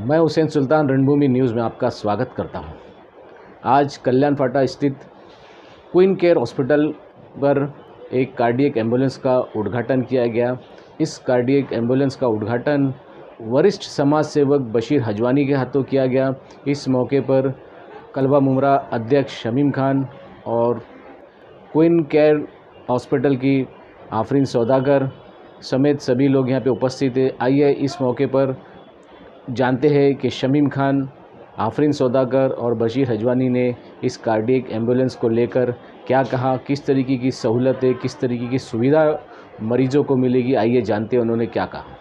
मैं हुसैन सुल्तान रणभूमि न्यूज़ में आपका स्वागत करता हूं। आज कल्याण फाटा स्थित क्वीन केयर हॉस्पिटल पर एक कार्डियक एम्बुलेंस का उद्घाटन किया गया। इस कार्डियक एम्बुलेंस का उद्घाटन वरिष्ठ समाज सेवक बशीर हजवानी के हाथों किया गया। इस मौके पर कलवा मुमरा अध्यक्ष शमीम खान और क्वीन केयर हॉस्पिटल की आफरीन सौदागर समेत सभी लोग यहाँ पे उपस्थित थे। आइए इस मौके पर जानते हैं कि शमीम खान, आफरीन सौदागर और बशीर हजवानी ने इस कार्डियक एम्बुलेंस को लेकर क्या कहा, किस तरीके की सहूलतें, किस तरीके की सुविधा मरीजों को मिलेगी। आइए जानते हैं उन्होंने क्या कहा।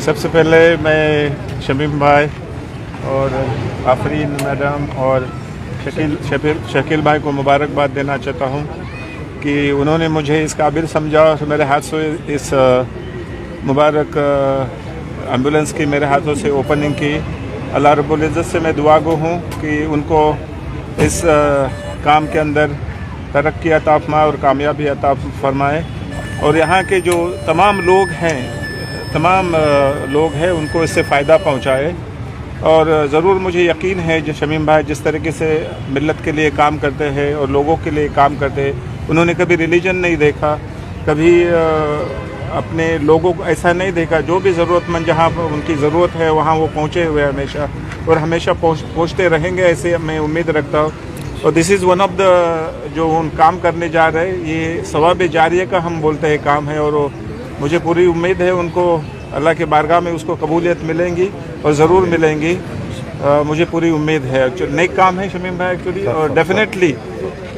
सबसे पहले मैं शमीम भाई और आफरीन मैडम और शकील भाई को मुबारकबाद देना चाहता हूं कि उन्होंने मुझे इस काबिल समझा और मेरे हाथ से इस मुबारक एम्बुलेंस की मेरे हाथों से ओपनिंग की। अल्लाह रब्बुल इज़्ज़त से मैं दुआ गो हूँ कि उनको इस काम के अंदर तरक्की अता फरमाए और कामयाबी अता फरमाए और यहाँ के जो तमाम लोग हैं उनको इससे फ़ायदा पहुँचाए। और ज़रूर मुझे यकीन है जो शमीम भाई जिस तरीके से मिल्लत के लिए काम करते हैं और लोगों के लिए काम करते हैं, उन्होंने कभी रिलीजन नहीं देखा, कभी अपने लोगों को ऐसा नहीं देखा। जो भी ज़रूरतमंद जहाँ पर उनकी ज़रूरत है वहाँ वो पहुँचे हुए हमेशा और हमेशा पहुँचते रहेंगे, ऐसे मैं उम्मीद रखता हूँ। और this is one of the जो उन काम करने जा रहे हैं, ये सवाब जारिया का हम बोलते हैं काम है और मुझे पूरी उम्मीद है उनको अल्लाह के बारगाह में उसको कबूलियत मिलेंगी और ज़रूर मिलेंगी। मुझे पूरी उम्मीद है। नेक काम है शमीम भाई एक्चुअली, और डेफिनेटली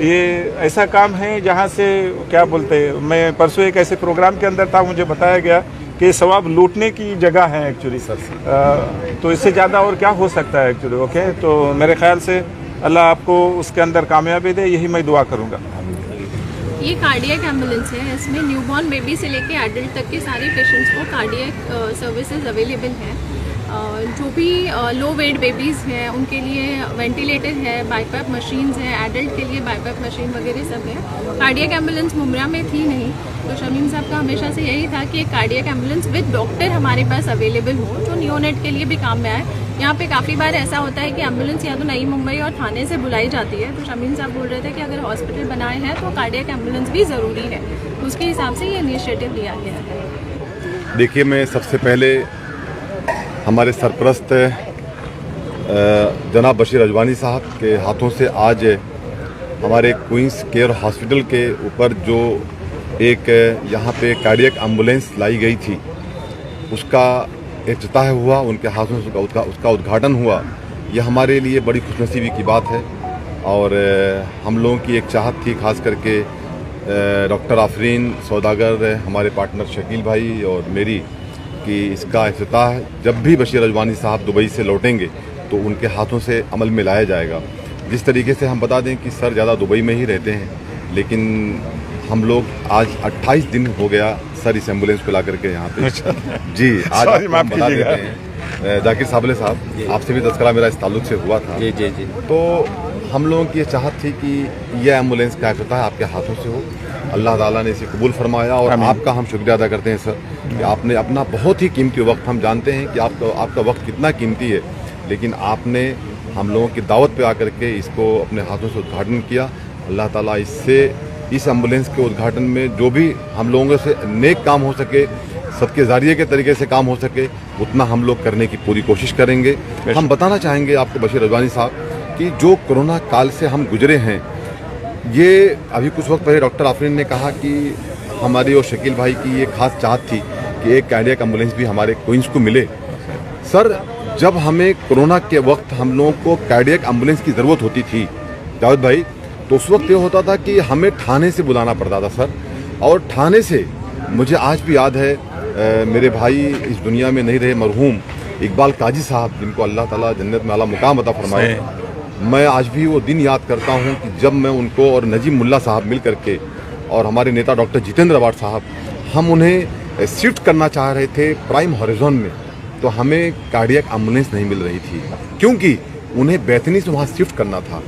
ये ऐसा काम है जहाँ से क्या बोलते हैं, मैं परसों एक ऐसे प्रोग्राम के अंदर था, मुझे बताया गया कि सवाब लूटने की जगह है एक्चुअली सर। तो इससे ज़्यादा और क्या हो सकता है एक्चुअली। ओके, तो मेरे ख्याल से अल्लाह आपको उसके अंदर कामयाबी दे, यही मैं दुआ करूँगा। ये कार्डियक एम्बुलेंस है। इसमें न्यूबॉर्न बेबी से लेके एडल्ट तक के सारे पेशेंट्स को कार्डियक सर्विसेज अवेलेबल हैं। जो भी लो वेट बेबीज़ हैं उनके लिए वेंटिलेटर है, बाईपैप मशीन्स हैं, एडल्ट के लिए बाईपैप मशीन वगैरह सब है। कार्डियक एम्बुलेंस मुमरा में थी नहीं, तो शमीम साहब का हमेशा से यही था कि एक कार्डियक एम्बुलेंस विद डॉक्टर हमारे पास अवेलेबल हो, जो नियोनेट के लिए भी काम में आए। यहाँ पे काफ़ी बार ऐसा होता है कि एम्बुलेंस या तो नई मुंबई और थाने से बुलाई जाती है, तो शमीम साहब बोल रहे थे कि अगर हॉस्पिटल बनाए हैं तो कार्डियक एम्बुलेंस भी ज़रूरी है, उसके हिसाब से ये इनिशिएटिव लिया गया है। देखिए, मैं सबसे पहले हमारे सरपरस्त जनाब बशीर हजवानी साहब के हाथों से आज हमारे क्वींस केयर हॉस्पिटल के ऊपर जो एक यहाँ पे कार्डियक एम्बुलेंस लाई गई थी उसका इफ्तिताह हुआ, उनके हाथों से उसका उद्घाटन हुआ। यह हमारे लिए बड़ी खुशनसीबी की बात है और हम लोगों की एक चाहत थी, खास करके डॉक्टर आफरीन सौदागर, हमारे पार्टनर शकील भाई और मेरी, कि इसका इफ्तिताह जब भी बशीर हजवानी साहब दुबई से लौटेंगे तो उनके हाथों से अमल में लाया जाएगा। जिस तरीके से हम बता दें कि सर ज़्यादा दुबई में ही रहते हैं, लेकिन हम लोग आज 28 दिन हो गया सर इस एम्बुलेंस को ला करके यहाँ पे। जी, आज आप बता देते हैं जाकिर साबले साहब, आपसे भी तज़किरा मेरा इस ताल्लुक़ से हुआ था। जी। तो हम लोगों की ये चाहत थी कि यह एम्बुलेंस का इफ्तिताह आपके हाथों से हो। अल्लाह ताला ने इसे कबूल फरमाया और आपका हम शुक्रिया अदा करते हैं सर कि आपने अपना बहुत ही कीमती वक्त, हम जानते हैं कि आपका वक्त कितना कीमती है, लेकिन आपने हम लोगों की दावत पे आकर के इसको अपने हाथों से उद्घाटन किया। अल्लाह ताला इससे इस एम्बुलेंस के उद्घाटन में जो भी हम लोगों से नेक काम हो सके, सबके ज़रिए के तरीके से काम हो सके, उतना हम लोग करने की पूरी कोशिश करेंगे। हम बताना चाहेंगे आपको बशीर रजवानी साहब कि जो कोरोना काल से हम गुजरे हैं, ये अभी कुछ वक्त पहले डॉक्टर आफरीन ने कहा कि हमारी और शकील भाई की ये खास चाहत थी कि एक कार्डियक एम्बुलेंस भी हमारे क्वींस को मिले। सर, जब हमें कोरोना के वक्त हम लोगों को कार्डियक एम्बुलेंस की ज़रूरत होती थी जावेद भाई, तो उस वक्त ये होता था कि हमें थाने से बुलाना पड़ता था सर। और थाने से मुझे आज भी याद है, मेरे भाई इस दुनिया में नहीं रहे मरहूम इकबाल काजी साहब, जिनको अल्लाह ताला जन्नत में आला मुकाम अता फरमाए, मैं आज भी वो दिन याद करता हूँ कि जब मैं उनको और नजीम मुल्ला साहब मिल करके और हमारे नेता डॉक्टर जितेंद्र अवार्ड साहब, हम उन्हें शिफ्ट करना चाह रहे थे प्राइम हॉरिजॉन में, तो हमें कार्डियक एम्बुलेंस नहीं मिल रही थी क्योंकि उन्हें बैतनी से वहाँ शिफ्ट करना था।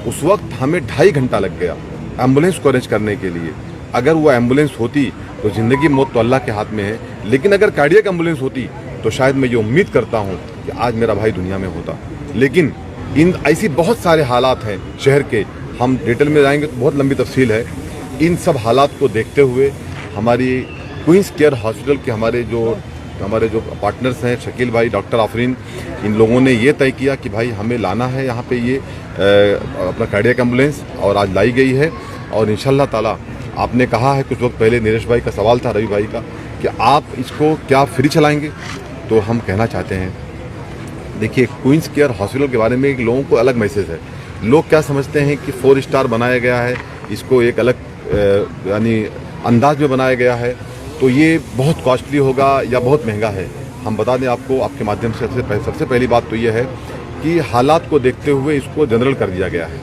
उस वक्त हमें 2.5 घंटा लग गया एम्बुलेंस को अरेंज करने के लिए। अगर वो एम्बुलेंस होती तो ज़िंदगी मौत तो अल्लाह के हाथ में है, लेकिन अगर कार्डियक एम्बुलेंस होती तो शायद मैं ये उम्मीद करता हूँ कि आज मेरा भाई दुनिया में होता। लेकिन इन ऐसी बहुत सारे हालात हैं शहर के, हम डिटेल में जाएंगे तो बहुत लंबी तफसील है। इन सब हालात को देखते हुए हमारी क्वींस केयर हॉस्पिटल के हमारे जो पार्टनर्स हैं, शकील भाई, डॉक्टर आफरीन, इन लोगों ने ये तय किया कि भाई हमें लाना है यहाँ पे ये अपना कार्डियक एम्बुलेंस, और आज लाई गई है। और इंशाल्लाह ताला आपने कहा है कुछ वक्त पहले, नीरज भाई का सवाल था, रवि भाई का, कि आप इसको क्या फ्री चलाएंगे, तो हम कहना चाहते हैं, देखिए क्वींस केयर हॉस्पिटल के बारे में एक लोगों को अलग मैसेज है। लोग क्या समझते हैं कि 4 स्टार बनाया गया है, इसको एक अलग यानी अंदाज में बनाया गया है, तो ये बहुत कॉस्टली होगा या बहुत महंगा है। हम बता दें आपको आपके माध्यम से, सबसे पहली बात तो ये है कि हालात को देखते हुए इसको जनरल कर दिया गया है।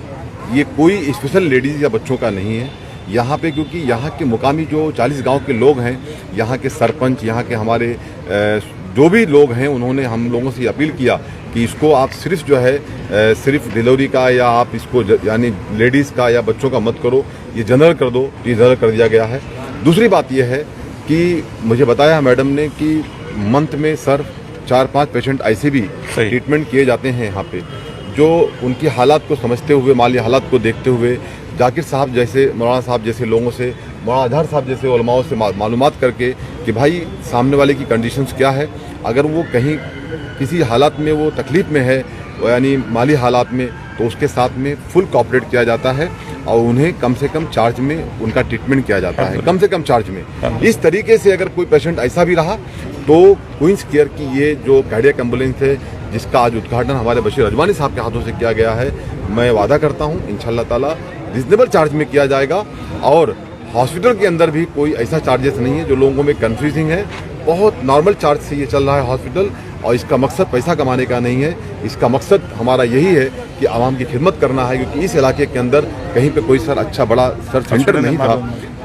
ये कोई स्पेशल लेडीज़ या बच्चों का नहीं है यहाँ पे, क्योंकि यहाँ के मुकामी जो 40 गांव के लोग हैं, यहाँ के सरपंच, यहाँ के हमारे जो भी लोग हैं, उन्होंने हम लोगों से अपील किया कि इसको आप सिर्फ जो है सिर्फ डिलीवरी का या आप इसको यानी लेडीज़ का या बच्चों का मत करो, ये जनरल कर दो। ये जनरल कर दिया गया है। दूसरी बात यह है कि मुझे बताया मैडम ने कि मंथ में सर 4-5 पेशेंट ऐसे भी ट्रीटमेंट किए जाते हैं यहाँ पे, जो उनकी हालात को समझते हुए, माली हालात को देखते हुए, जाकिर साहब जैसे, मौलाना साहब जैसे लोगों से, मौलाना अजहर साहब जैसे उलमाओं से मालूमात करके कि भाई सामने वाले की कंडीशंस क्या है, अगर वो कहीं किसी हालात में वो तकलीफ़ में है यानी माली हालात में, तो उसके साथ में फुल कॉपरेट किया जाता है और उन्हें कम से कम चार्ज में उनका ट्रीटमेंट किया जाता है, कम से कम चार्ज में। इस तरीके से अगर कोई पेशेंट ऐसा भी रहा तो क्वींस केयर की ये जो कार्डियक एम्बुलेंस है, जिसका आज उद्घाटन हमारे बशीर रजवानी साहब के हाथों से किया गया है, मैं वादा करता हूँ इंशाल्लाह ताला रिजनेबल चार्ज में किया जाएगा। और हॉस्पिटल के अंदर भी कोई ऐसा चार्जेस नहीं है जो लोगों में कन्फ्यूजिंग है। बहुत नॉर्मल चार्ज से ये चल रहा है हॉस्पिटल, और इसका मकसद पैसा कमाने का नहीं है। इसका मकसद हमारा यही है कि आवाम की खिदमत करना है, क्योंकि इस इलाके के अंदर कहीं पे कोई सर अच्छा बड़ा सर सेंटर नहीं था।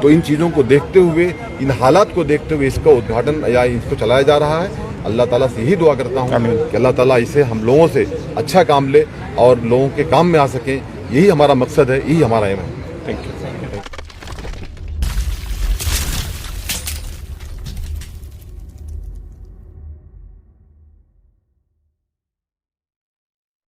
तो इन चीज़ों को देखते हुए, इन हालात को देखते हुए इसका उद्घाटन या इसको चलाया जा रहा है। अल्लाह ताला से यही दुआ करता हूँ कि अल्लाह ताला इसे हम लोगों से अच्छा काम ले और लोगों के काम में आ सकें। यही हमारा मकसद है, यही हमारा एम है। Thank you.